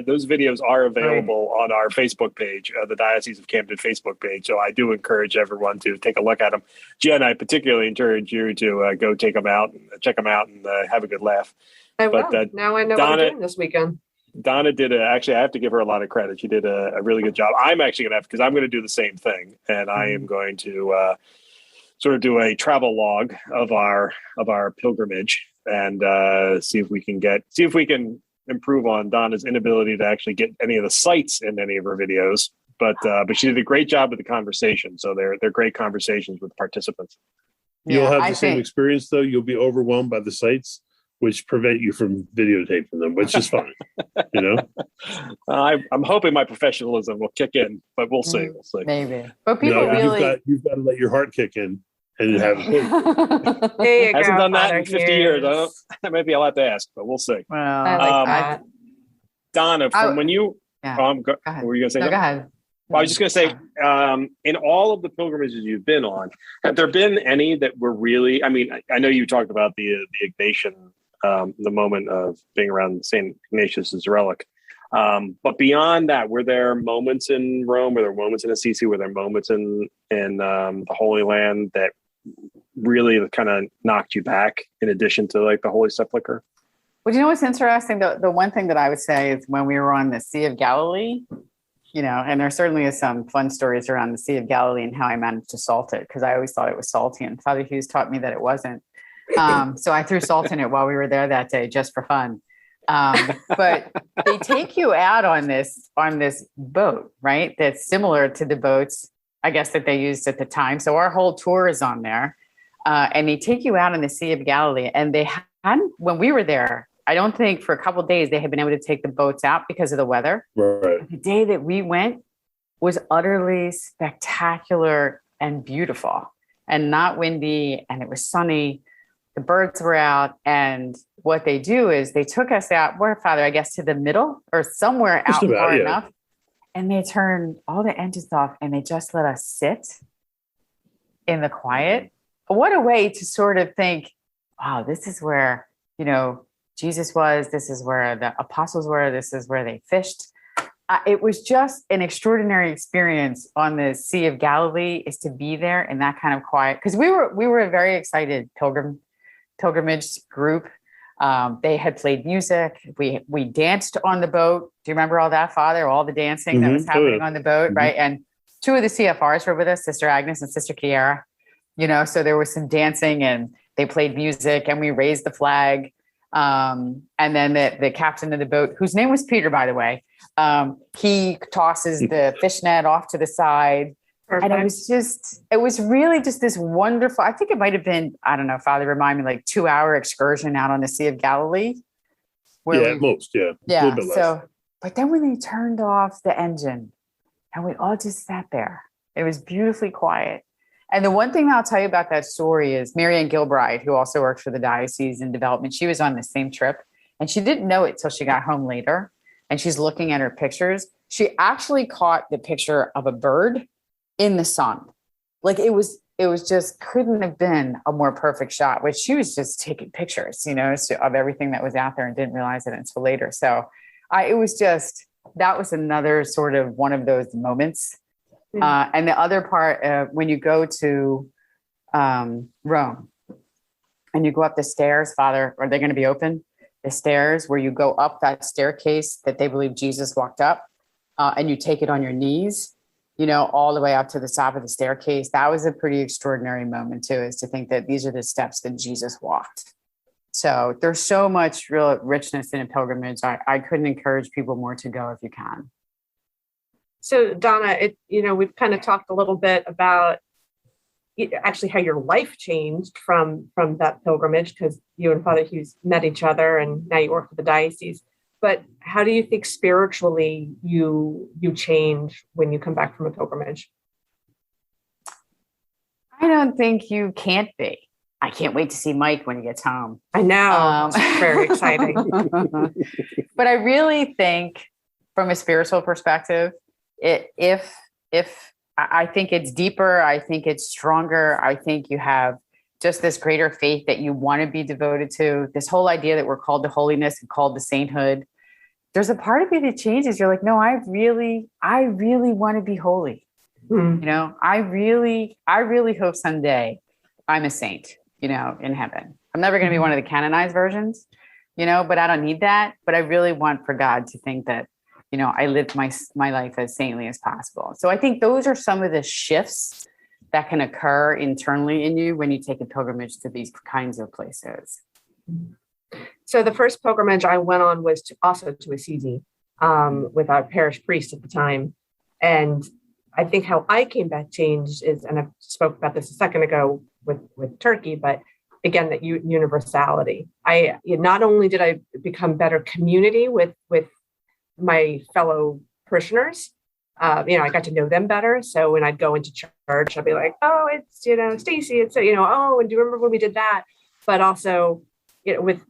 those videos are available on our Facebook page, the Diocese of Camden Facebook page. So I do encourage everyone to take a look at them. Jen, I particularly encourage you to go check them out and have a good laugh. I will. Now I know what I'm doing this weekend. Donna did actually, I have to give her a lot of credit. She did a really good job. I'm actually going to because I'm going to do the same thing. And I am going to sort of do a travel log of our pilgrimage and see if we can improve on Donna's inability to actually get any of the sites in any of her videos. But she did a great job with the conversation. So they're great conversations with participants. You'll have the same experience, though. You'll be overwhelmed by the sites, which prevent you from videotaping them, which is fine. I'm hoping my professionalism will kick in, but we'll see. Maybe. But people you've got to let your heart kick in. and have There you Hasn't go, done that Father in 50 years. I don't, Hughes. that might be a lot to ask, but we'll see. Well, I like Um, that. Donna, from when you, yeah. go ahead. what were you going to say? No, go ahead. Well, I was just going to say, in all of the pilgrimages you've been on, have there been any that were really, I mean, I know you talked about the Ignatian, the moment of being around St. Ignatius's relic. But beyond that, were there moments in Rome, were there moments in Assisi, were there moments in the Holy Land that really kind of knocked you back in addition to like the Holy Sepulchre? Well, you know what's interesting? The one thing that I would say is when we were on the Sea of Galilee, you know, and there certainly is some fun stories around the Sea of Galilee and how I managed to salt it, because I always thought it was salty, and Father Hughes taught me that it wasn't. So I threw salt in it while we were there that day just for fun. But they take you out on this boat, right? That's similar to the boats, I guess, that they used at the time. So our whole tour is on there, and they take you out in the Sea of Galilee. And they hadn't, when we were there, I don't think for a couple of days they had been able to take the boats out because of the weather. right. The day that we went was utterly spectacular and beautiful, and not windy, and it was sunny. The birds were out, and what they do is they took us out, where, Father, I guess to the middle or somewhere Just out about, far yeah. enough, and they turned all the engines off and they just let us sit in the quiet. What a way to sort of think, wow, this is where, you know, Jesus was, this is where the apostles were, this is where they fished. It was just an extraordinary experience on the Sea of Galilee, is to be there in that kind of quiet. Because we were a very excited pilgrimage group. They had played music. We danced on the boat. Do you remember all that, Father? All the dancing that was happening on the boat, right? And two of the CFRs were with us, Sister Agnes and Sister Kiara. You know, so there was some dancing, and they played music, and we raised the flag. And then the captain of the boat, whose name was Peter, by the way, he tosses the fishnet off to the side. Perfect. And it was really just this wonderful, I think it might've been, I don't know, Father, remind me, like 2-hour excursion out on the Sea of Galilee. At most, yeah. A Yeah. little bit less. So, but then when they turned off the engine and we all just sat there, it was beautifully quiet. And the one thing I'll tell you about that story is Marianne Gilbride, who also works for the diocese in development. She was on the same trip, and she didn't know it till she got home later. And she's looking at her pictures. She actually caught the picture of a bird in the sun. Like it was just couldn't have been a more perfect shot, which she was just taking pictures, you know, of everything that was out there and didn't realize it until later. So that was another sort of one of those moments. And the other part, when you go to Rome and you go up the stairs, Father, are they going to be open? The stairs where you go up that staircase that they believe Jesus walked up, and you take it on your knees, you know, all the way up to the top of the staircase. That was a pretty extraordinary moment too, is to think that these are the steps that Jesus walked. So there's so much real richness in a pilgrimage. I couldn't encourage people more to go if you can. So Donna, we've kind of talked a little bit about actually how your life changed from that pilgrimage, because you and Father Hughes met each other and now you work for the diocese. But how do you think spiritually you change when you come back from a pilgrimage? I don't think you can't be. I can't wait to see Mike when he gets home. I know. It's very exciting. But I really think from a spiritual perspective, if I think it's deeper, I think it's stronger. I think you have just this greater faith that you want to be devoted to. This whole idea that we're called to holiness and called to sainthood. There's a part of me that changes. You're like, no, I really want to be holy. You know, I really hope someday I'm a saint, you know, in heaven. I'm never going to be one of the canonized versions, you know, but I don't need that. But I really want for God to think that, you know, I lived my life as saintly as possible. So I think those are some of the shifts that can occur internally in you when you take a pilgrimage to these kinds of places. So the first pilgrimage I went on was also to Assisi with our parish priest at the time. And I think how I came back changed is, and I spoke about this a second ago with Turkey, but again, that universality. Not only did I become better community with my fellow parishioners, I got to know them better. So when I'd go into church, I'd be like, oh, it's, Stacy, it's, oh, and do you remember when we did that? But also, with,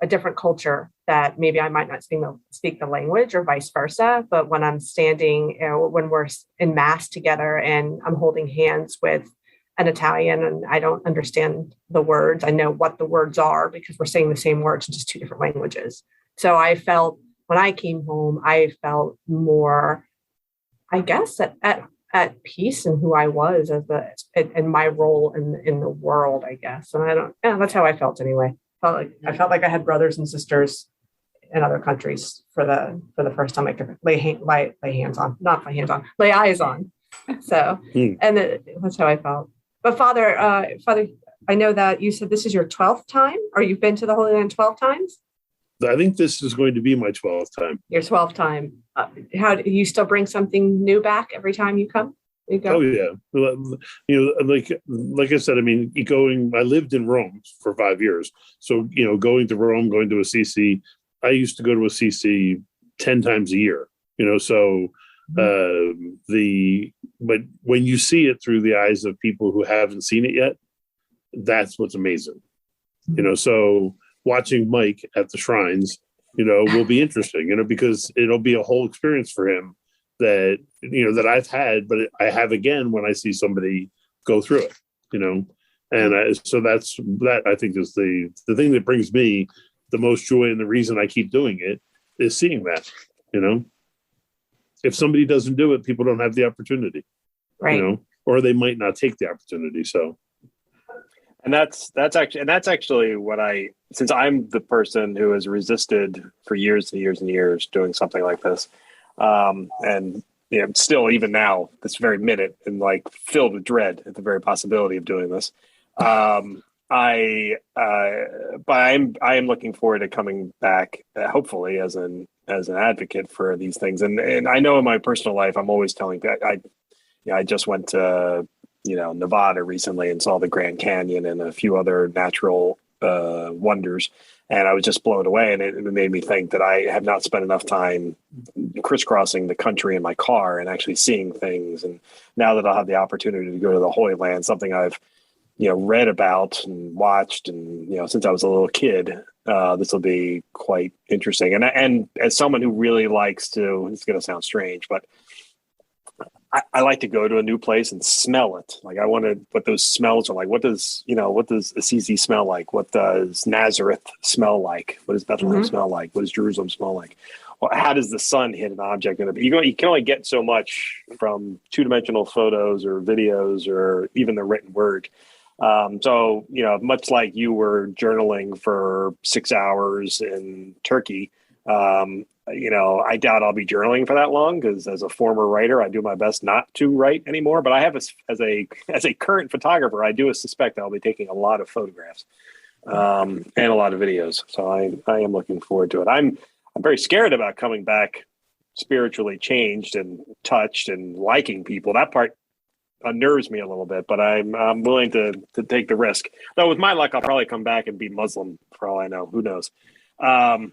a different culture that maybe I might not speak the language or vice versa. But when I'm standing, when we're in mass together and I'm holding hands with an Italian and I don't understand the words, I know what the words are because we're saying the same words in just two different languages. So I felt when I came home, I felt more, I guess, at peace in who I was in my role in the world, I guess. And that's how I felt anyway. I felt like I had brothers and sisters in other countries for the first time I could lay eyes on. So, and that's how I felt. But Father, I know that you said this is your 12th time, or you've been to the Holy Land 12 times. I think this is going to be my 12th time. Your 12th time. How do you still bring something new back every time you come? You go? Oh yeah, like I said, I mean, I lived in Rome for 5 years, so going to Rome, going to a CC. I used to go to a CC 10 times a year. So but when you see it through the eyes of people who haven't seen it yet, that's what's amazing. So watching Mike at the shrines, will be interesting, because it'll be a whole experience for him that I've had, but I have again when I see somebody go through it, and so that I think is the thing that brings me the most joy, and the reason I keep doing it is seeing that, if somebody doesn't do it, people don't have the opportunity, right? Or they might not take the opportunity. So. And that's actually what since I'm the person who has resisted for years and years and years doing something like this, and still even now, this very minute, and filled with dread at the very possibility of doing this. But I am looking forward to coming back, hopefully as an advocate for these things. And I know in my personal life, I'm always telling I just went to Nevada recently and saw the Grand Canyon and a few other natural wonders. And I was just blown away. And it made me think that I have not spent enough time crisscrossing the country in my car and actually seeing things. And now that I'll have the opportunity to go to the Holy Land, something I've, read about and watched and, since I was a little kid, this will be quite interesting. And as someone who really likes to, it's going to sound strange, but I like to go to a new place and smell it. I wonder what those smells are like. What does Assisi smell like? What does Nazareth smell like? What does Bethlehem smell like? What does Jerusalem smell like? Well, how does the sun hit an object? You can only get so much from two-dimensional photos or videos or even the written word. So, much like you were journaling for 6 hours in Turkey, I doubt I'll be journaling for that long because as a former writer, I do my best not to write anymore. But I have as a current photographer, I do suspect I'll be taking a lot of photographs and a lot of videos. So I am looking forward to it. I'm very scared about coming back spiritually changed and touched and liking people. That part unnerves me a little bit, but I'm willing to take the risk. Though with my luck, I'll probably come back and be Muslim for all I know. Who knows? I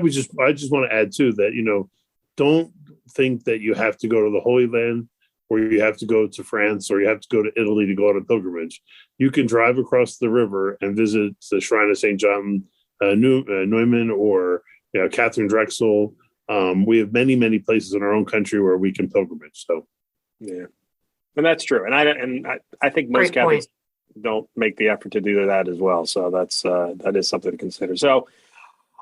just want to add too that don't think that you have to go to the Holy Land or you have to go to France or you have to go to Italy to go on a pilgrimage. You can drive across the river and visit the Shrine of St. John Neumann or Catherine Drexel. We have many places in our own country where we can pilgrimage. So yeah, and that's true. And I think most Catholics don't make the effort to do that as well. So that is something to consider. So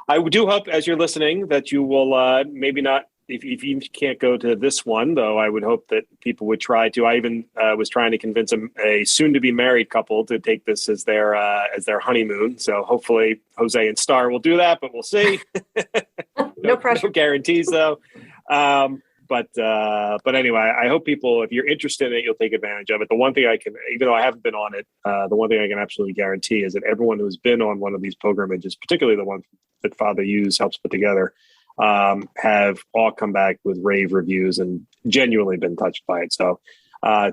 I do hope, as you're listening, that you will maybe not, if you can't go to this one, though, I would hope that people would try to. I even was trying to convince a soon-to-be married couple to take this as their honeymoon. So hopefully Jose and Star will do that, but we'll see. No pressure. No guarantees, though. But anyway, I hope people, if you're interested in it, you'll take advantage of it. The one thing I can, even though I haven't been on it, the one thing I can absolutely guarantee is that everyone who's been on one of these pilgrimages, particularly the one that Father Hughes helps put together, have all come back with rave reviews and genuinely been touched by it. So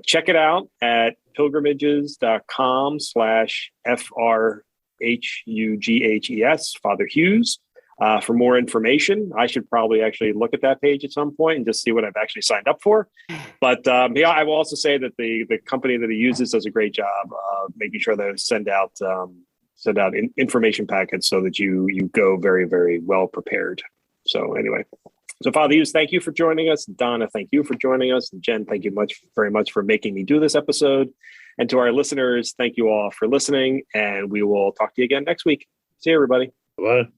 check it out at pilgrimages.com/FRHUGHES, Father Hughes. For more information, I should probably actually look at that page at some point and just see what I've actually signed up for. But yeah, I will also say that the company that he uses does a great job making sure that send out information packets so that you go very, very well prepared. So anyway, so Father Hughes, thank you for joining us. Donna, thank you for joining us. And Jen, thank you very much for making me do this episode. And to our listeners, thank you all for listening. And we will talk to you again next week. See you, everybody. Bye.